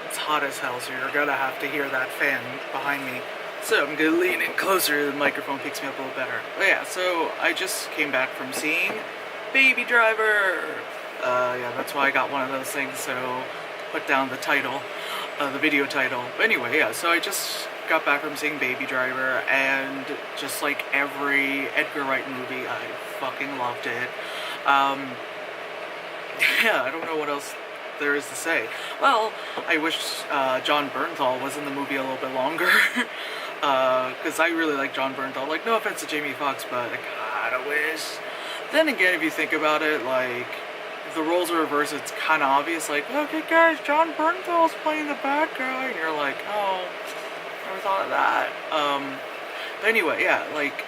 It's hot as hell, so you're gonna have to hear that fan behind me. So I'm gonna lean in closer, the microphone picks me up a little better. But yeah, so I just came back from seeing Baby Driver. Yeah, that's why I got one of those things, so put down the title, the video title. But anyway, yeah, so I just got back from seeing Baby Driver, and just like every Edgar Wright movie, I fucking loved it. Yeah, I don't know what else there is to say. Well, I wish John Bernthal was in the movie a little bit longer, because I really like John Bernthal. Like, no offense to Jamie Foxx, but I kinda wish. Then again, if you think about it, like, if the roles are reversed, it's kind of obvious, like, okay guys, John Bernthal's playing the bad guy, and you're like, oh, never thought of that. But anyway, yeah, like,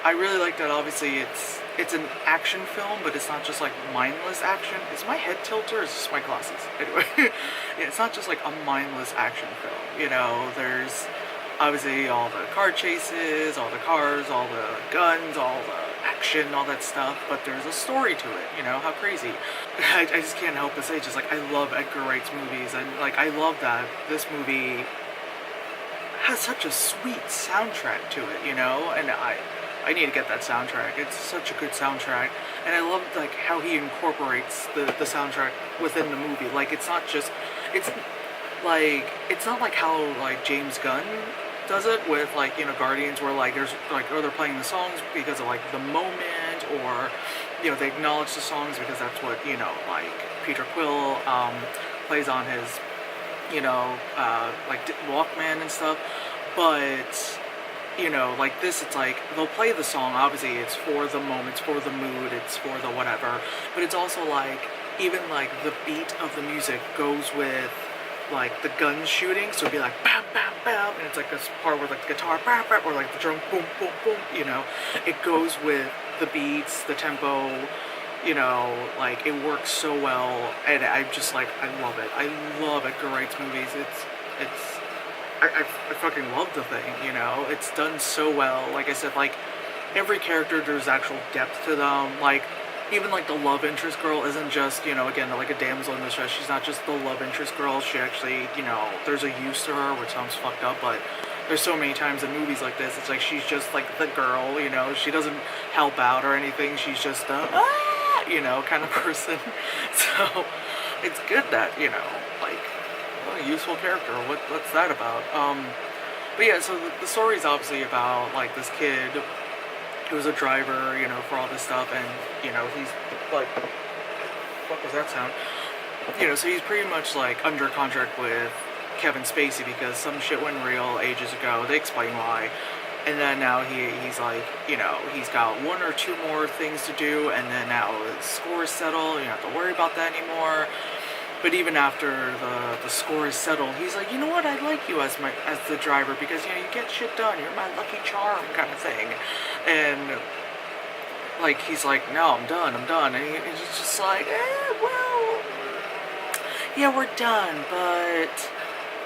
I really like that. Obviously it's an action film, but it's not just like mindless action. Is my head tilted or is this my glasses? Anyway, yeah, it's not just like a mindless action film, you know. There's obviously all the car chases, all the cars, all the guns, all the action, all that stuff, but there's a story to it, you know. How crazy. I just can't help but say, just like, I love Edgar Wright's movies, and like, I love that this movie has such a sweet soundtrack to it, you know. And I need to get that soundtrack. It's such a good soundtrack, and I love like how he incorporates the soundtrack within the movie. Like, it's not just, it's not like how like James Gunn does it with, like, you know, Guardians, where like there's like, oh, they're playing the songs because of like the moment, or, you know, they acknowledge the songs because that's what, you know, like Peter Quill plays on his, you know, like Walkman and stuff. But, you know, like this, it's like, they'll play the song, obviously it's for the moment, it's for the mood, it's for the whatever, but it's also like, even like the beat of the music goes with like the gun shooting, so it'd be like bam bam bam, and it's like this part where like the guitar bam bam, or like the drum boom boom boom, you know, it goes with the beats, the tempo, you know, like it works so well, and I just like, I love it. I love Edgar Wright's movies. It's I fucking love the thing, you know. It's done so well. Like I said, like, every character, there's actual depth to them. Like, even like the love interest girl isn't just, you know, again, like a damsel in distress. She's not just the love interest girl. She actually, you know, there's a use to her, which sounds fucked up, but there's so many times in movies like this, it's like she's just like the girl, you know. She doesn't help out or anything. She's just a, you know, kind of person. So it's good that, you know, like, what a useful character. What's that about? But yeah, so the story's obviously about like this kid who's a driver, you know, for all this stuff, and, you know, he's like, what was that sound? You know, so he's pretty much like under contract with Kevin Spacey because some shit went real ages ago. They explain why. And then now he's like, you know, he's got one or two more things to do, and then now his score is settled. You don't have to worry about that anymore. But even after the score is settled, he's like, you know what, I like you as the driver because, you know, you get shit done. You're my lucky charm kind of thing. And like, he's like, no, I'm done. And he's just like, well, yeah, we're done, but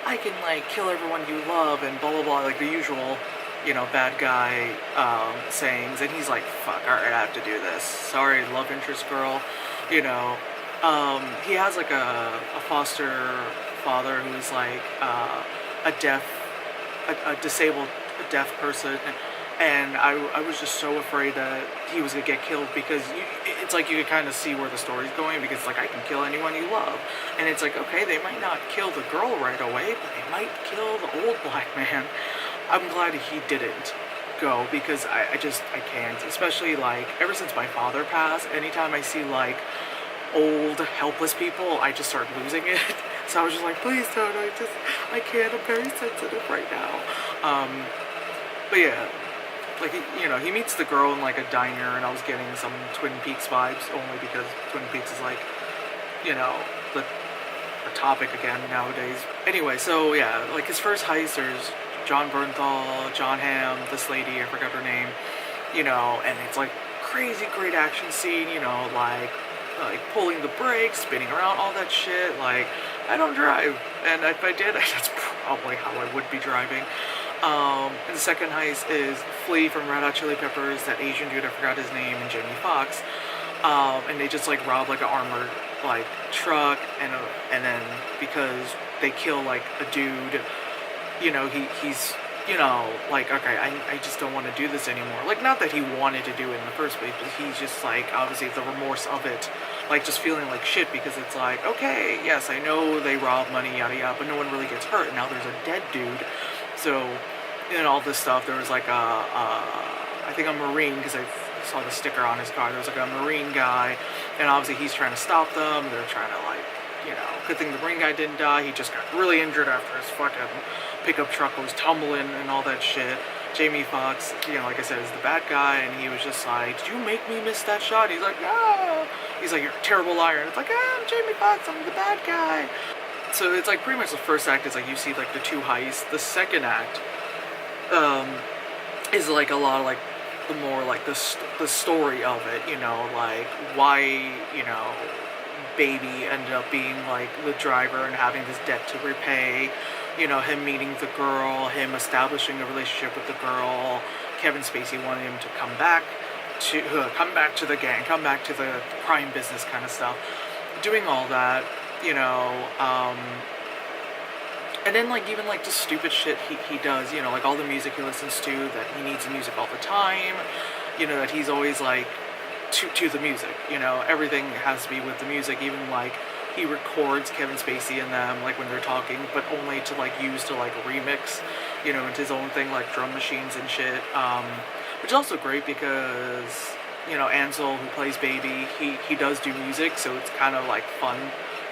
I can like kill everyone you love and blah blah blah, like the usual, you know, bad guy sayings. And he's like, fuck, alright, I have to do this. Sorry, love interest girl, you know. He has like a foster father who's like a disabled deaf person, and I was just so afraid that he was gonna get killed because it's like you could kind of see where the story's going, because it's like, I can kill anyone you love, and it's like, okay, they might not kill the girl right away, but they might kill the old black man. I'm glad he didn't go, because I can't, especially like ever since my father passed. Anytime I see like old helpless people, I just start losing it. So I was just like, please don't, I can't, I'm very sensitive right now. But yeah, like, you know, he meets the girl in like a diner, and I was getting some Twin Peaks vibes, only because Twin Peaks is like, you know, the topic again nowadays. Anyway, so yeah, like his first heist, there's John Bernthal, John Hamm, this lady, I forgot her name, you know, and it's like crazy great action scene, you know, like pulling the brakes, spinning around, all that shit. Like, I don't drive, and if I did, that's probably how I would be driving. And the second heist is Flea from Red Hot Chili Peppers, that Asian dude, I forgot his name, and Jamie Foxx. And they just like rob like an armored like truck, and then because they kill like a dude, he's like, okay, I just don't want to do this anymore. Like, not that he wanted to do it in the first place, but he's just like, obviously the remorse of it, like just feeling like shit, because it's like, okay, yes, I know they rob money, yada yada, but no one really gets hurt. Now there's a dead dude. So in all this stuff, there was like I think a Marine, because I saw the sticker on his car. There was like a Marine guy, and obviously he's trying to stop them. They're trying to like, good thing the Marine guy didn't die. He just got really injured after his fucking pickup truck was tumbling and all that shit. Jamie Foxx, like I said, is the bad guy, and he was just like, did you make me miss that shot? He's like, no. He's like, you're a terrible liar. And it's like, I'm Jamie Foxx, I'm the bad guy. So it's like pretty much the first act is like you see like the two heists. The second act is like a lot of like the more like the story of it, like why, Baby ended up being like the driver and having this debt to repay, him meeting the girl, him establishing a relationship with the girl, Kevin Spacey wanted him to come back to the gang, come back to the crime business kind of stuff, doing all that, and then like even like just stupid shit he does, like all the music he listens to, that he needs music all the time, that he's always like to the music, everything has to be with the music. Even like he records Kevin Spacey and them like when they're talking, but only to like use to like remix, into his own thing, like drum machines and shit, which is also great because Ansel, who plays Baby, he does do music, so it's kind of like fun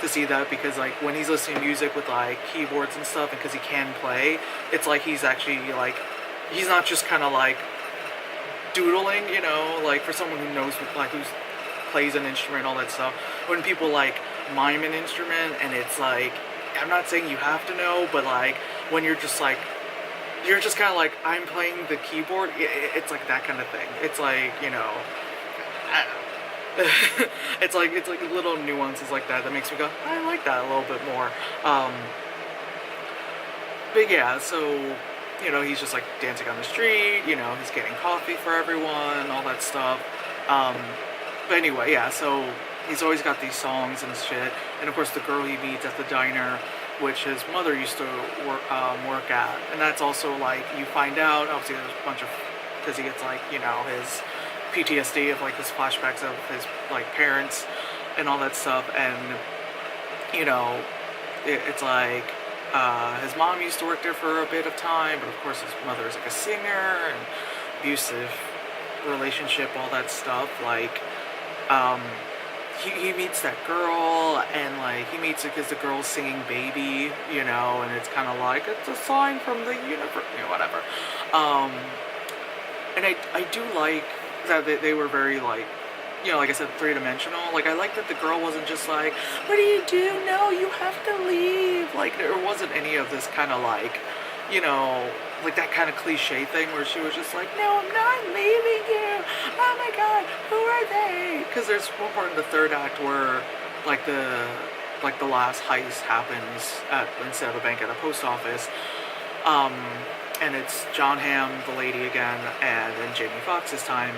to see that, because like when he's listening to music with like keyboards and stuff, and because he can play, it's like he's actually like, he's not just kind of like doodling, like for someone who knows, like who plays an instrument, all that stuff. When people like mime an instrument, and it's like, I'm not saying you have to know, but like when you're just like, you're just kind of like, I'm playing the keyboard, it's like that kind of thing. It's like, I don't know. it's like little nuances like that makes me go, I like that a little bit more. But yeah, so he's just like dancing on the street, he's getting coffee for everyone, all that stuff. But anyway, yeah, so he's always got these songs and shit. And of course the girl he meets at the diner, which his mother used to work at. And that's also like, you find out, obviously there's a bunch of, because he gets like, his PTSD of like his flashbacks of his like parents and all that stuff. And, it's like, his mom used to work there for a bit of time, but of course his mother is like a singer, and abusive relationship, all that stuff. Like, he meets that girl, and like he meets it because the girl's singing Baby, and it's kind of like, it's a sign from the universe, whatever. And I do like that they were very like, like I said, three-dimensional. Like, I like that the girl wasn't just like, what do you do? No, you have to leave. Like, there wasn't any of this kind of like, like that kind of cliche thing where she was just like, no, I'm not leaving you. Oh my God, who are they? Because there's one part in the third act where like the last heist happens instead of a bank, at a post office. And it's John Hamm, the lady again, and then Jamie Foxx this time.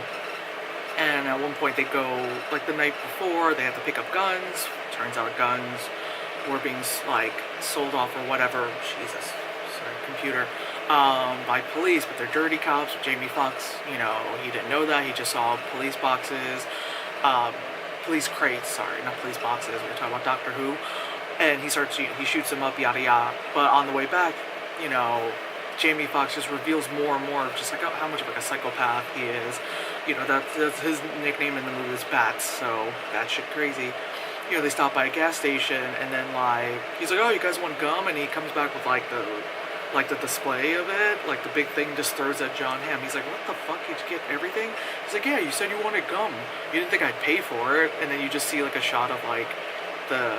And at one point they go, like the night before, they have to pick up guns. Turns out guns were being like sold off or whatever. Jesus, sorry, computer. By police, but they're dirty cops. Jamie Foxx, he didn't know that. He just saw police boxes, police crates. Sorry, not police boxes. We're talking about Doctor Who. And he shoots them up, yada yada. But on the way back, Jamie Foxx just reveals more and more of just like how much of like a psychopath he is. That's his nickname in the movie is Bats, so batshit crazy. They stop by a gas station, and then like he's like, oh, you guys want gum? And he comes back with like the display of it, like the big thing, just throws at John Hamm. He's like, what the fuck, did you get everything? He's like, yeah, you said you wanted gum. You didn't think I'd pay for it. And then you just see like a shot of like the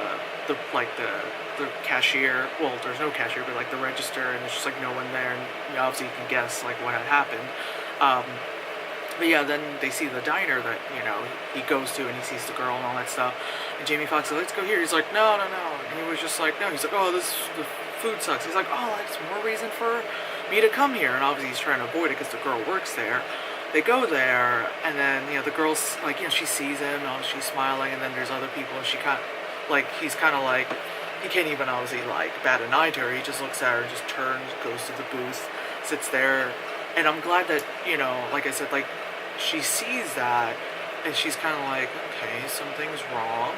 cashier. Well, there's no cashier, but like the register, and there's just like no one there, and obviously you can guess like what had happened. But yeah, then they see the diner that he goes to, and he sees the girl and all that stuff. And Jamie Foxx says, let's go here. He's like, no. And he was just like, no. He's like, oh, the food sucks. He's like, oh, that's more reason for me to come here. And obviously he's trying to avoid it because the girl works there. They go there, and then the girl's like, she sees him, and she's smiling, and then there's other people, and like, he's kind of like, he can't even obviously like bat an eye to her. He just looks at her and just turns, goes to the booth, sits there. And I'm glad that, you know, like I said, like, she sees that and she's kind of like, okay, something's wrong.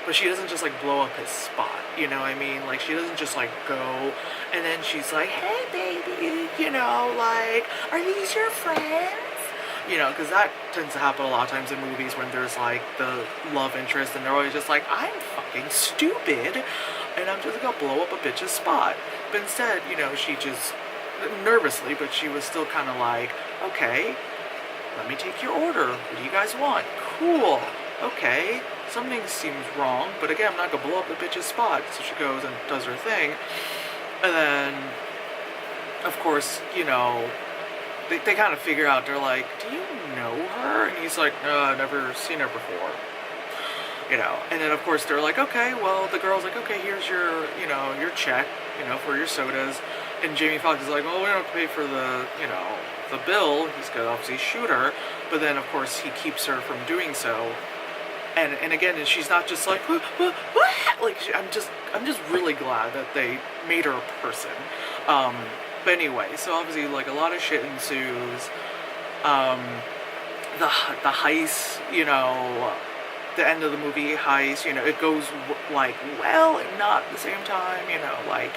But she doesn't just like blow up his spot, you know what I mean? Like, she doesn't just like go and then she's like, hey baby, you know, like, are these your friends? You know, because that tends to happen a lot of times in movies when there's like the love interest and they're always just like, I'm fucking stupid and I'm just gonna blow up a bitch's spot. But instead, you know, she just nervously, but she was still kind of like, okay, let me take your order. What do you guys want? Cool. Okay. Something seems wrong, but again, I'm not gonna blow up the bitch's spot. So she goes and does her thing. And then, of course, you know, they kind of figure out, they're like, do you know her? And he's like, no, I've never seen her before. You know, and then of course they're like, okay, well, the girl's like, okay, here's your, you know, your check, you know, for your sodas. And Jamie Foxx is like, well, we don't have to pay for the, you know, the bill. He's gonna obviously shoot her. But then, of course, he keeps her from doing so. And again, and she's not just like, what? Like, I'm just really glad that they made her a person. But anyway, so obviously, like, a lot of shit ensues. The heist, you know, the end of the movie heist, you know, it goes like well and not at the same time, you know, like,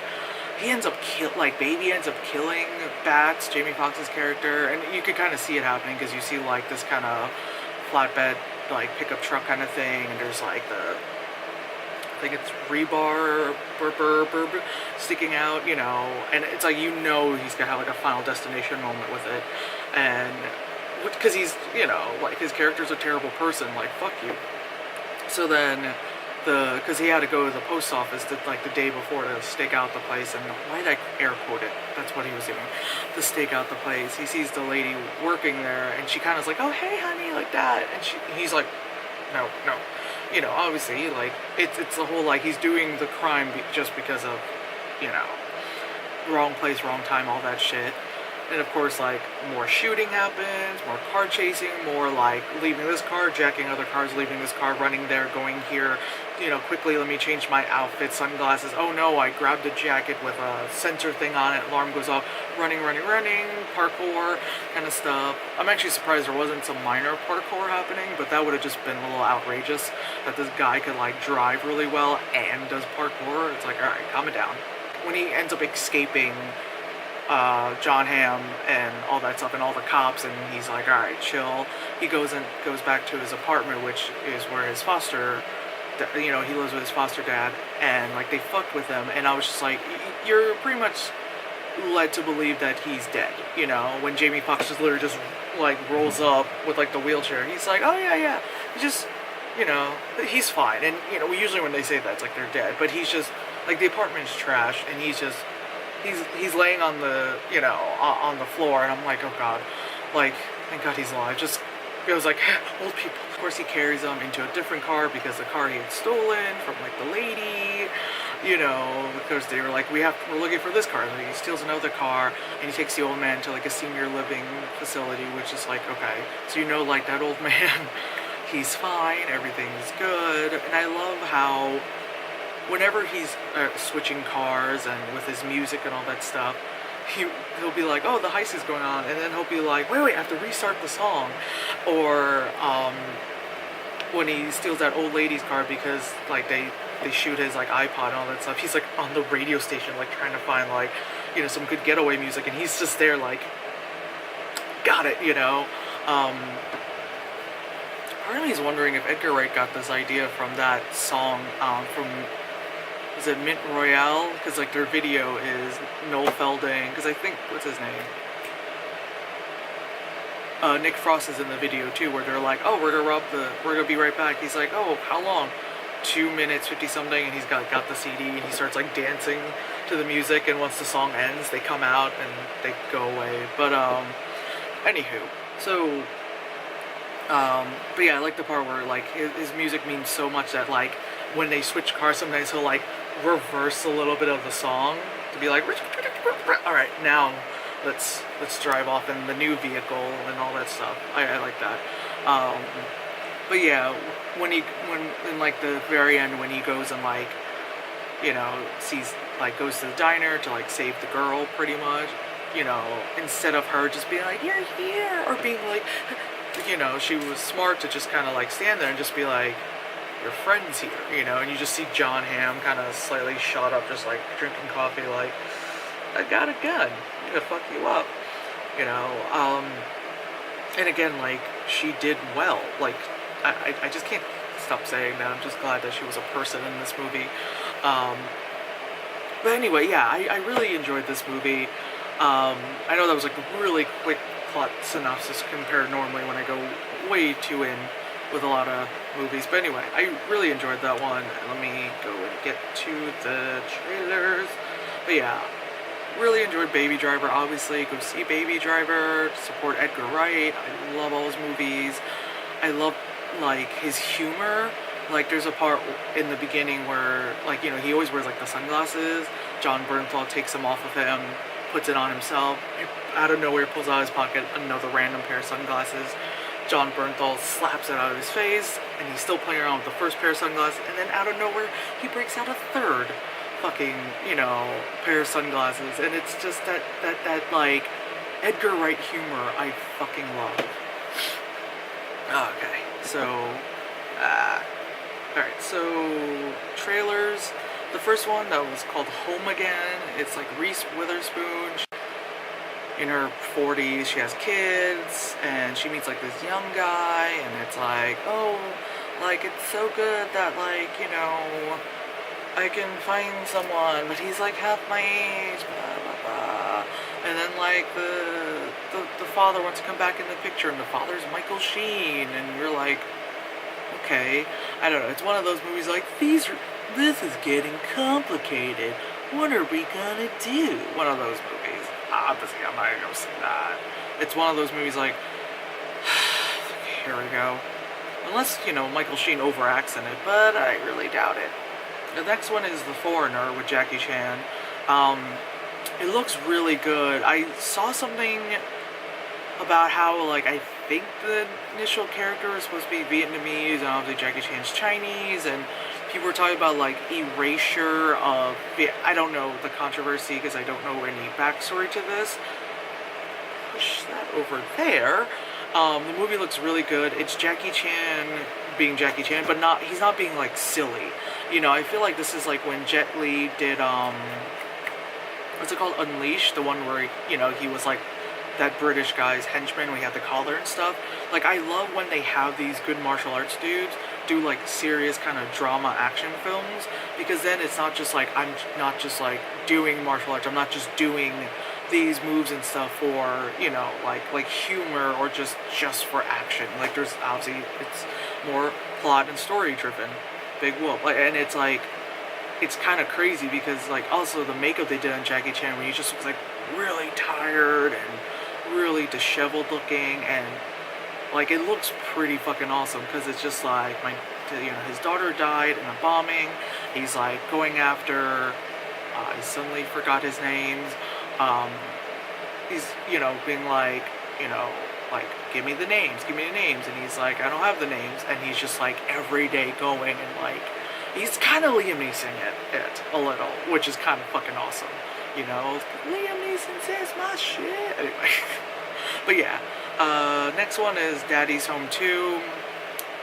he ends up Baby ends up killing Bats, Jamie Foxx's character, and you can kind of see it happening because you see like this kind of flatbed like pickup truck kind of thing, and there's like I think it's rebar sticking out, you know, and it's like, you know, he's gonna have like a Final Destination moment with it, and because he's, you know, like, his character's a terrible person, like, fuck you. So then because he had to go to the post office like the day before to stake out the place, and why did I air quote it? That's what he was doing, to stake out the place. He sees the lady working there, and she kind of is like, oh hey honey, like that, and he's like, no, you know, obviously, like, it's the whole, like, he's doing the crime just because of, you know, wrong place, wrong time, all that shit. And of course, like, more shooting happens, more car chasing, more like leaving this car, jacking other cars, leaving this car, running there, going here, you know, quickly, let me change my outfit, sunglasses, oh no, I grabbed a jacket with a sensor thing on it, alarm goes off, running, parkour, kind of stuff. I'm actually surprised there wasn't some minor parkour happening, but that would have just been a little outrageous, that this guy could, like, drive really well and does parkour. It's like, alright, calm it down. When he ends up escaping John Hamm and all that stuff and all the cops, and he's like, alright, chill. He goes back to his apartment, which is where his foster, you know, he lives with his foster dad, and like, they fucked with him, and I was just like, you're pretty much led to believe that he's dead, you know, when Jamie Foxx just literally just like rolls up with like the wheelchair. He's like, oh yeah, he just, you know, he's fine. And you know, usually when they say that, it's like they're dead, but he's just like, the apartment's trash, and he's laying on the, you know, on the floor, and I'm like, oh god, like, thank god he's alive. Just, it was like, old people. Of course, he carries them into a different car because the car he had stolen from like the lady, you know, because they were like, we're looking for this car. And he steals another car, and he takes the old man to like a senior living facility, which is like, okay, so you know, like, that old man, he's fine, everything's good. And I love how whenever he's switching cars and with his music and all that stuff, he'll be like, oh, the heist is going on, and then he'll be like, wait, I have to restart the song. Or when he steals that old lady's car because like they shoot his like iPod and all that stuff, he's like on the radio station like trying to find like, you know, some good getaway music, and he's just there like, got it, you know. Part of me is wondering if Edgar Wright got this idea from that song from, is it Mint Royale? Because like their video is Noel Felding, because I think, what's his name? Nick Frost is in the video too, where they're like, oh, we're gonna be right back. He's like, oh, how long? 2 minutes 50 something, and he's got the CD, and he starts like dancing to the music, and once the song ends, they come out and they go away. But anywho, so but yeah, I like the part where like his music means so much that like when they switch cars, sometimes he'll like reverse a little bit of the song to be like, all right, now let's drive off in the new vehicle and all that stuff. I like that. But yeah, when in like the very end when he goes and like, you know, sees like goes to the diner to like save the girl pretty much, you know, instead of her just being like, you're here, or being like, you know, she was smart to just kind of like stand there and just be like, your friend's here, you know, and you just see John Hamm kind of slightly shot up, just like drinking coffee, like, I got a gun, I'm gonna fuck you up, you know. And again, like, she did well, like, I just can't stop saying that. I'm just glad that she was a person in this movie. But anyway, yeah, I really enjoyed this movie. I know that was like a really quick plot synopsis compared normally when I go way too in with a lot of movies. But anyway, I really enjoyed that one. Let me go and get to the trailers. But yeah, really enjoyed Baby Driver. Obviously, go see Baby Driver. Support Edgar Wright. I love all his movies. I love, like, his humor. Like, there's a part in the beginning where, like, you know, he always wears, like, the sunglasses. John Bernthal takes them off of him, puts it on himself. Out of nowhere, pulls out of his pocket another random pair of sunglasses. John Bernthal slaps it out of his face, and he's still playing around with the first pair of sunglasses, and then out of nowhere, he breaks out a third fucking, you know, pair of sunglasses. And it's just that like, Edgar Wright humor I fucking love. Okay, so, alright, so, trailers. The first one, that was called Home Again. It's like Reese Witherspoon. In her 40s, she has kids, and she meets like this young guy, and it's like, oh, like, it's so good that, like, you know, I can find someone, but he's like half my age, blah, blah, blah. And then, like, the father wants to come back in the picture, and the father's Michael Sheen, and you're like, okay, I don't know, it's one of those movies like, this is getting complicated, what are we gonna do? One of those movies. Obviously, I'm not gonna go see that. It's one of those movies like, here we go. Unless, you know, Michael Sheen overacts in it, but I really doubt it. The next one is The Foreigner with Jackie Chan. It looks really good. I saw something about how, like, I think the initial character is supposed to be Vietnamese, and obviously Jackie Chan's Chinese, and people were talking about, like, erasure of, I don't know the controversy because I don't know any backstory to this. Push that over there. The movie looks really good. It's Jackie Chan being Jackie Chan, but he's not being, like, silly. You know, I feel like this is like when Jet Li did, what's it called, Unleashed, the one where, you know, he was like that British guy's henchman when he had the collar and stuff. Like, I love when they have these good martial arts dudes do, like, serious kind of drama action films, because then it's not just like, I'm not just, like, doing martial arts, I'm not just doing these moves and stuff for, you know, like humor or just for action. Like, there's obviously, it's more plot and story driven. Big whoop. Like, and it's like, it's kind of crazy because, like, also the makeup they did on Jackie Chan when he just looks like really tired and really disheveled looking, and like, it looks pretty fucking awesome because it's just like, you know, his daughter died in a bombing. He's like going after, I suddenly forgot his names. He's, you know, being like, you know, like, give me the names, and he's like, I don't have the names, and he's just like every day going and like, he's kind of Liam Neeson it a little, which is kind of fucking awesome, you know, Liam Neeson says my shit, anyway. But yeah, next one is Daddy's Home 2.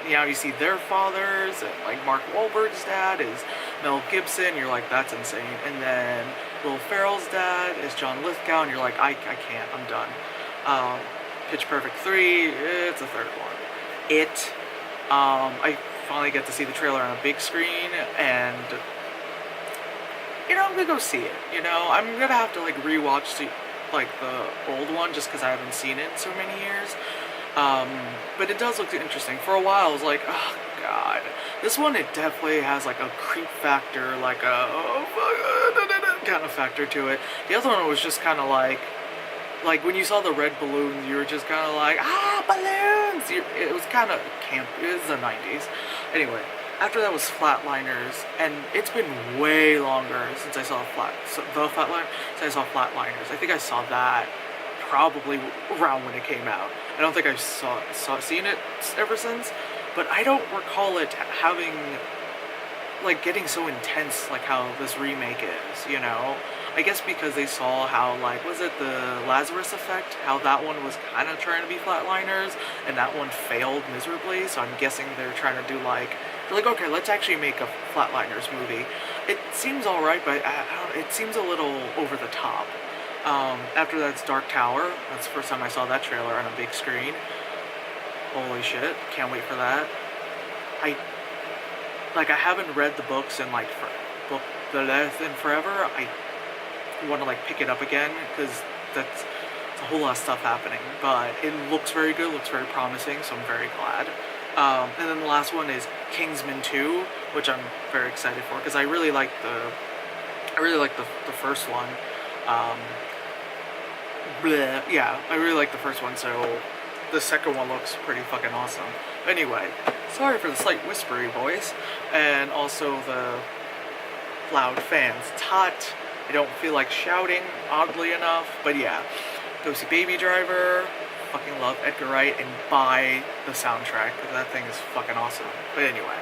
You know, you see their fathers, and like Mark Wahlberg's dad is Mel Gibson, you're like, that's insane, and then Will Ferrell's dad is John Lithgow, and you're like, I can't, I'm done. Pitch Perfect 3, it's a third one. I finally get to see the trailer on a big screen, and, you know, I'm gonna go see it, you know, I'm gonna have to, like, rewatch the old one, just because I haven't seen it in so many years, but it does look interesting. For a while, I was like, oh, God. This one, it definitely has, like, a creep factor, like a, oh, fuck, kind of factor to it. The other one was just kind of like, when you saw the red balloons, you were just kind of like, ah, balloons! It was kind of camp. It was the 90s. Anyway, after that was Flatliners, and it's been way longer since I saw since I saw Flatliners. I think I saw that probably around when it came out. I don't think I've seen it ever since. but I don't recall it having, like, getting so intense like how this remake is, you know? I guess because they saw how, like, was it the Lazarus Effect? How that one was kind of trying to be Flatliners, and that one failed miserably, so I'm guessing they're trying to do, like, they're like, okay, let's actually make a Flatliners movie. It seems alright, but it seems a little over the top. After that's Dark Tower. That's the first time I saw that trailer on a big screen. Holy shit, can't wait for that. I I haven't read the books in, like, in forever. I want to, like, pick it up again because that's a whole lot of stuff happening. But it looks very good, looks very promising, so I'm very glad. And then the last one is Kingsman 2, which I'm very excited for because I really like the first one. Um, yeah, I really like the first one, so the second one looks pretty fucking awesome. Anyway, sorry for the slight whispery voice, and also the loud fans. It's hot. I don't feel like shouting, oddly enough, but yeah. Go see Baby Driver, fucking love Edgar Wright, and buy the soundtrack, because that thing is fucking awesome. But anyway.